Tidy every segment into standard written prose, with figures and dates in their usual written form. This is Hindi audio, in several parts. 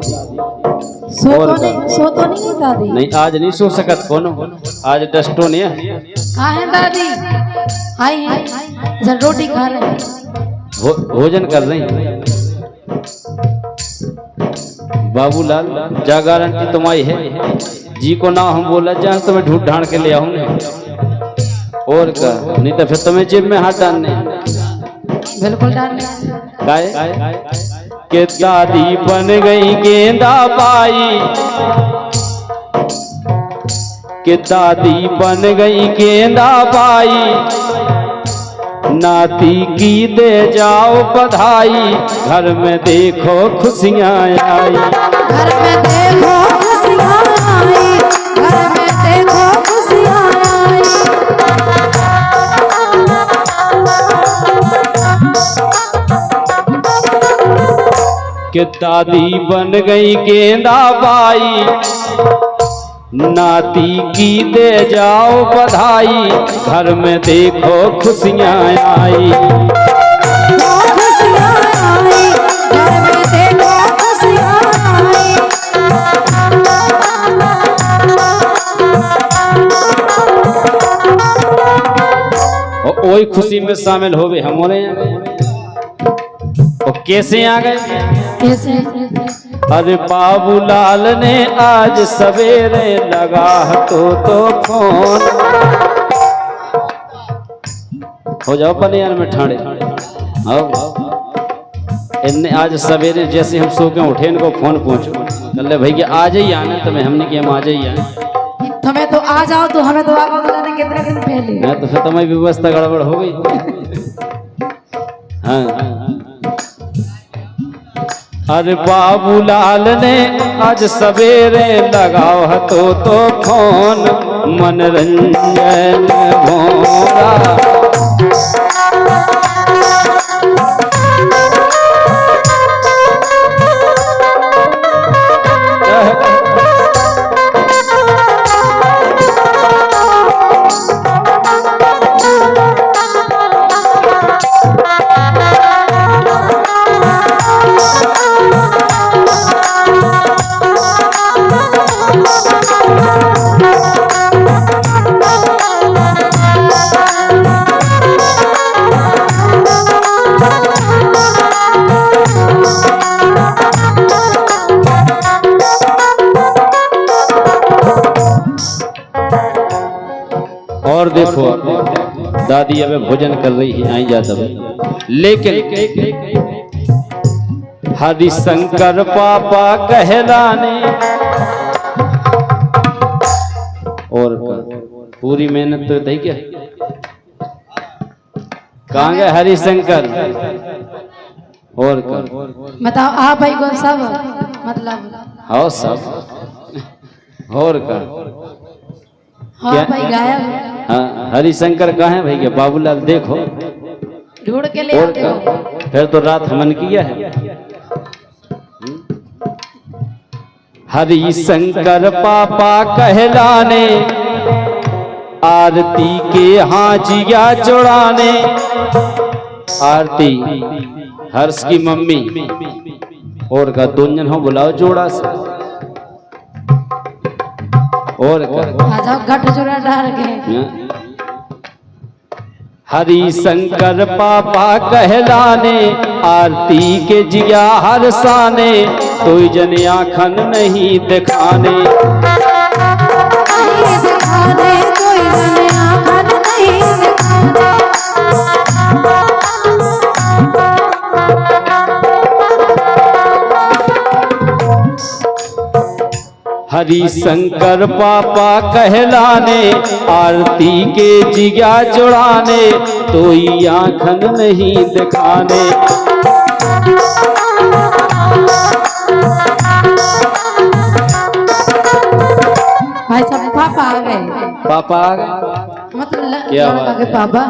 सो तो नहीं दादी? नहीं आज नहीं सो सकत कोनो, आज डस्टो नहीं है। कहाँ है दादी? आई जरा रोटी खा रहे हैं, भोजन कर रही हैं। बाबूलाल जा गारंटी तुम्हारी है जी को ना हम बोला जा तो मैं ढूंढ ढांड के ले आऊं और का, नहीं तो फिर तुम्हें जेब में हाथ डालने। बिल्कुल डालने के दादी बन गई गेंदा बाई, के दादी बन गई गेंदा बाई, नाती की दे जाओ बधाई, घर में देखो खुशियाँ आई, घर में देखो खुशियाँ आई, घर में देखो खुशियाँ आई। कि दादी बन गई गेंदा बाई, नाती की दे जाओ बधाई, घर में देखो खुशियाँ आई, खुशियाँ आई, घर में देखो खुशियाँ आई। और वही खुशी में शामिल हो गए हम यहाँ। और कैसे आ गए? कैसे? अरे बाबूलाल ने आज सवेरे लगा तो फोन, हो जाओ पनियान में ठाणे। इनने आज सवेरे जैसे हम सो के उठे इनको फोन पहुंचो कल भाई कि आज ही आना, तो मैं हमने किया हम आज ही आए। तुम्हें तो आ जाओ तो हमें तो आगे बुलाने कितने दिन पहले। तो फिर तुम्हारी व्यवस्था गड़बड़ हो गई। हाँ अरे बाबूलाल ने आज सवेरे लगाओ तो फोन, मनोरंजन भोरा और देखो दादी अब भोजन कर रही है आई जाता है, लेकिन हरिशंकर पापा कहलाने और पूरी मेहनत तो थी क्या, कहाँ गए हरिशंकर? और बताओ आप भाई को सब मतलब हाँ सब और हाँ भाई गायब। हाँ हरिशंकर कहाँ है भैया? बाबूलाल देखो ढूंढ के ले आते हो। फिर तो रात हमन किया है। हरिशंकर पापा कहलाने, आरती के हाजिया चुड़ाने, आरती हर्ष की मम्मी और का दोनजन हो बुलाओ जोड़ा से और घट जोड़ा डाल के। हरिशंकर पापा कहलाने, आरती के जिया हरसाने, कोई जन आखन नहीं दिखाने, कोई जन आखन नहीं दिखाने। हरिशंकर पापा कहलाने, आरती के जिया जुड़ाने, कोई आँखन नहीं दिखाने। भाई साहब पापा आ गए। पापा आ गए मतलब क्या बात है? पापा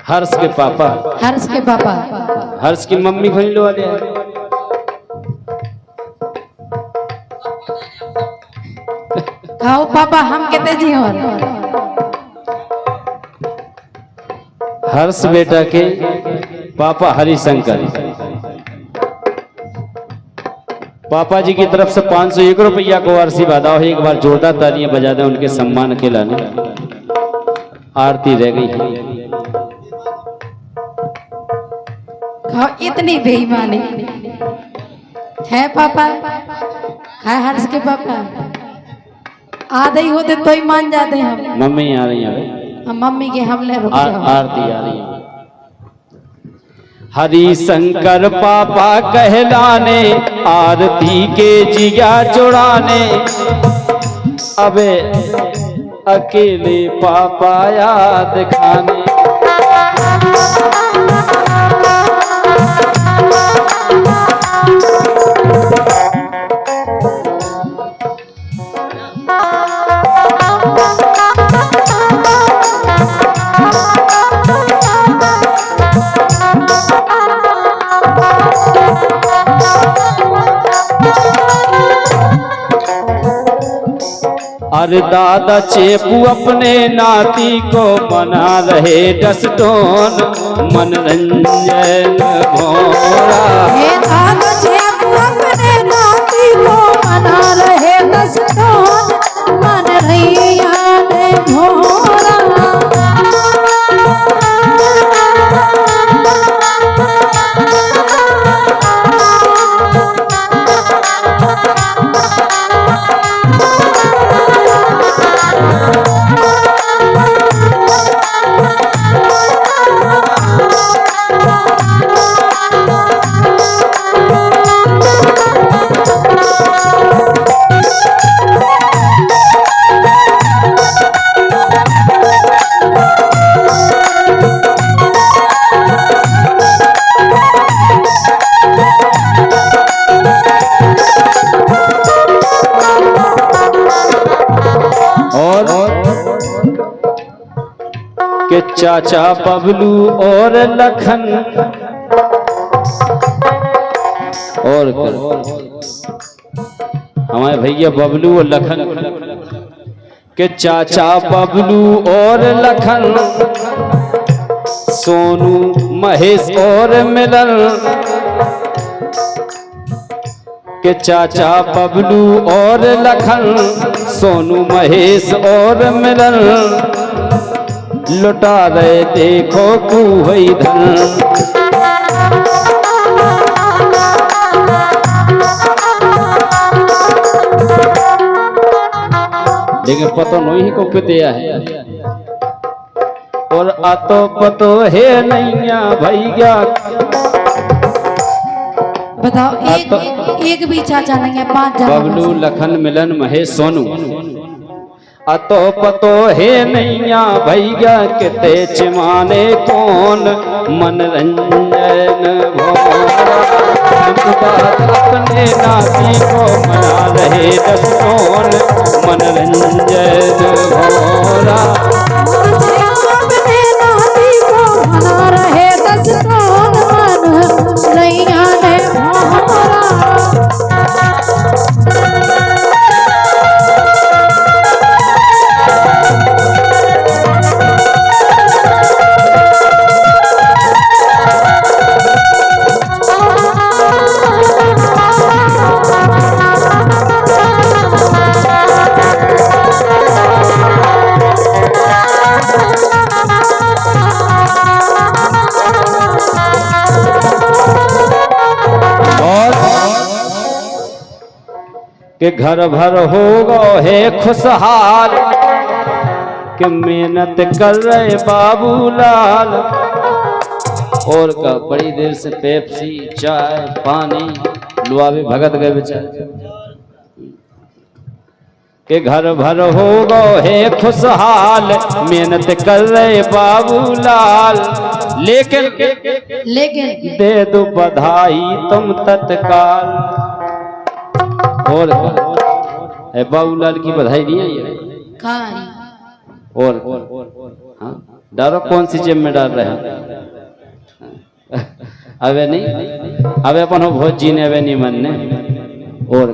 हर्ष के पापा, हर्ष के पापा, हर्ष की मम्मी खरीदो वाले खाओ पापा हम कहते जी और हर्ष बेटा के पापा हरिशंकर पापा जी की तरफ से 501 रुपया को आशीर्वाद आओ, एक बार जोरदार तालियां बजा दें उनके सम्मान के लाने। आरती रह गई खाओ, इतनी बेईमानी है पापा। है हर्ष के पापा आधे ही होते तो ही मान जाते हम। मम्मी आ रही है, हम मम्मी के हमले रुक जाओ। आरती आ रही है। हरि शंकर पापा कहलाने, आरती के जिया चुड़ाने, अबे अकेले पापा याद खाने। अरे दादा चेपू अपने नाती को बना रहे डस्टोन, मनरंजन भोरा। हे दादा चेपू अपने नाती को बना रहे डस्टोन, मनरंजन भोरा। के चाचा बबलू और लखन और हमारे भैया बबलू और लखन के चाचा बबलू और लखन, सोनू महेश और मिलन के चाचा बबलू और लखन, सोनू महेश और मिलन, लुटा रहे देखो कुवई धन। लेकिन पतो नहीं को पितिया है और आतो पतो है नैया भैया। बताओ एक भी चाचा नहीं है, 5 जन। बबलू लखन मिलन महेश सोनू, अतो पतो है नैया भैया किते चिमाने कौन, मनरंजन भोरा। अपने नाती को मना रहे डस्टोन, मनरंजन भोरा। अपने नाती को मना रहे डस्टोन, मनरंजन भोरा। के घर भर हो गो है खुशहाल, के मेहनत कर रहे बाबूलाल। और का बड़ी देर से पेप्सी चाय पानी लुआवे भगत गए बेचारे। के घर भर हो गो है खुशहाल, मेहनत कर रहे बाबूलाल। लेकिन दे दो बधाई तुम तत्काल। और बाबूलाल की बधाई नहीं आई और हाँ डालो कौन सी जेब में डाल रहे हैं? अबे नहीं, अबे अपन हो भोज जीने अबे नहीं मनने। और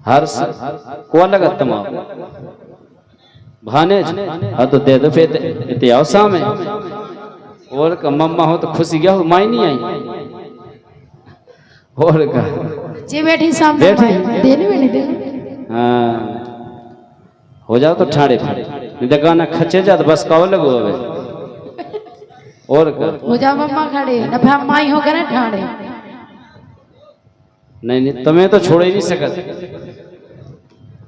हर्ष को लगत तमाम भाने हाँ तो दे दो फिर आओ सामने। और का मम्मा हो तो खुशी गया हो, माई नहीं आई और का जे बैठी सामने बैठी। देने में नहीं दे। हाँ हो जाओ तो ठाड़े नहीं तो गाना खचे जा तो बस काव लगो अबे और का हो जा मम्मा खड़े न फिर माई हो करे ठाड़े। नहीं नहीं तुम्हें तो छोड़ ही नहीं सकत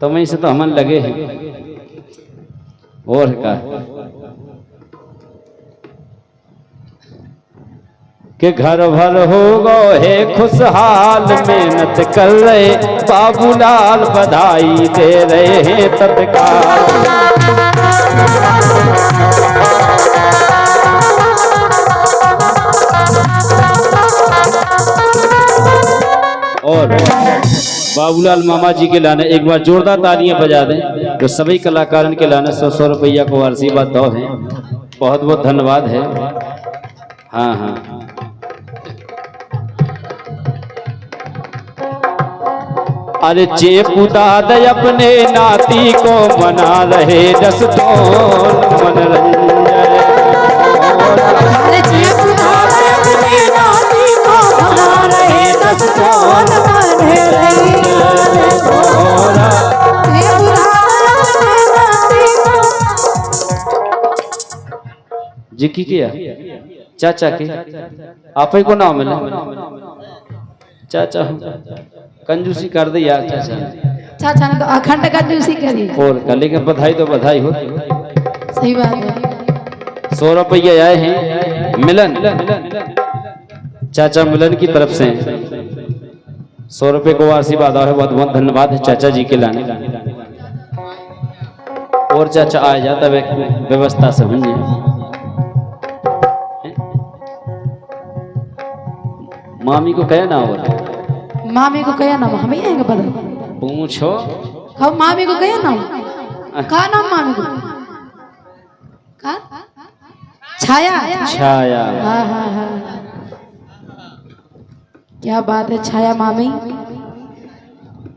तुम्हें से तो हमन लगे हैं और का कि घर भर हो गो है खुशहाल मेहनत कर रहे बाबूलाल बधाई दे रहे हैं तत्काल। और बाबूलाल मामा जी के लाने एक बार जोरदार तालियां बजा दें तो सभी कलाकारों के लाने 100 रुपया को आशीर्वाद दो है। बहुत बहुत धन्यवाद है। हाँ हाँ अरे जे पुता दे अपने नाती को मना रहे जसतोन मनरंजन। अरे जे पुता दे अपने नाती को मना रहे जसतोन जी की किया चाचा की आप ही को नाम मिला चाचा कंजूसी कर दे यार चाचा। चाचा ने तो अखंड कंजूसी करी और का लेकिन बधाई तो बधाई हो। सही बात है। 100 रुपये आए हैं मिलन चाचा मिलन की तरफ से 100 रुपये को आशीर्वाद है। बहुत बहुत धन्यवाद है चाचा जी के लाने। और चाचा आ जाता व्यवस्था से समझिए। मामी को कहे ना हो मामी को कहे ना हमें आएंगे पता पूछो कब मामी को कहे ना का नाम मामी को का छाया छाया। हाँ हाँ हाँ क्या बात है छाया मामी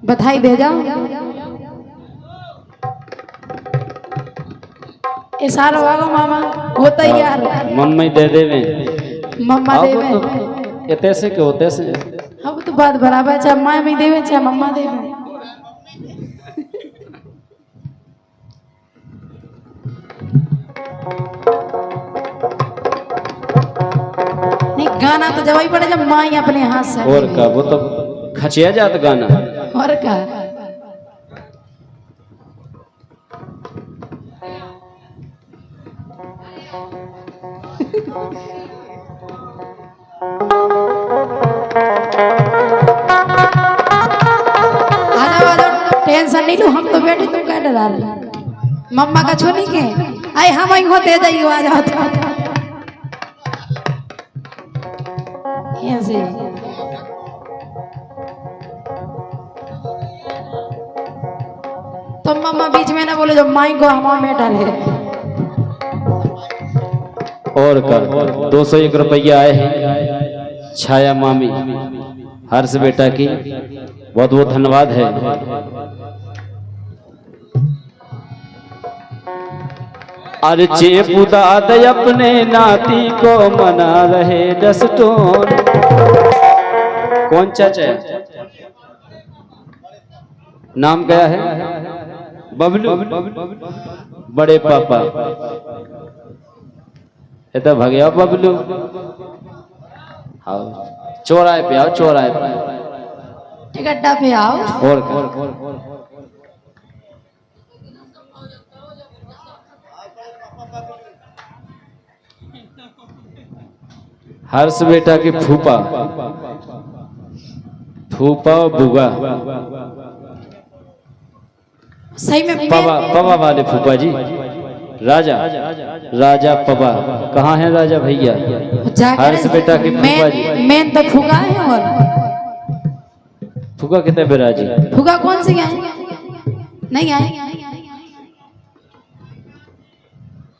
बधाई दे जाओ। इशारा वाला मामा होता ही यार मम्मी दे देवे मम्मा देवे ये तैसे के होते से अब तो बात बराबर चाहे माँ भी देवे चाहे मम्मा देवे। नहीं गाना तो जब ही पड़े जब माँ ही अपने हाथ से और का वो तो खचिया जाता गाना और का टेंशन नहीं लो हम तो बैठे तुम क्या डरा रहे मम्मा का छोनी के आई हम ही होते जाइए आ जाओ ऐसे तो मम्मा बीच में ना बोले जब माई को हमारा बेटा है। और का 201 रुपया आए हैं छाया मामी हर्ष बेटा की बहुत बहुत धन्यवाद है। अरे जे पुता दे अपने नाती को मना रहे जसटोन। कौन चाचा नाम क्या है बबलू बड़े पापा ये तो भगया बबलू। आओ चौराहे पे आओ चौराहे पे टिकट्टा पे आओ और हर्ष बेटा की फूफा और बुआ सही में पवा वाले फूफा जी राजा पवा कहाँ है राजा भैया हर्ष बेटा की फूफा जी मेन तो फुगा है। और फूफा कितने बिराजी फुगा कौन सी आए नहीं आए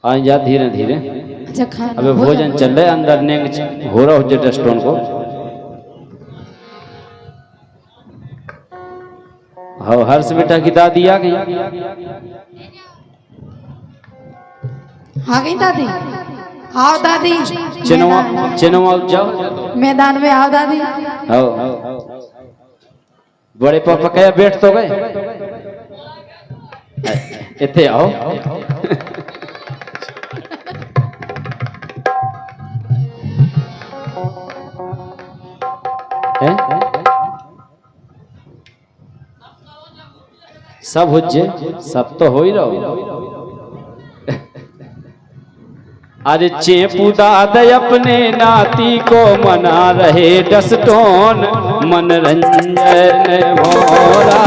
आए जा धीरे धीरे। अच्छा खा अबे भोजन चल रहा है अंदर ने हो रहा हो रेस्टोरेंट को। हाँ हर्ष बेटा की दादी आ गई आ गई दादी आओ दादी चिनवा जाओ मैदान में आओ दादी। आओ बड़े पापा कहे बैठ तो गए इतने आओ सब हुज्जे सब तो हो ही रहो। अरे चेपू दादा अपने नाती को मना रहे डसटोन मनोरंजन भोरा।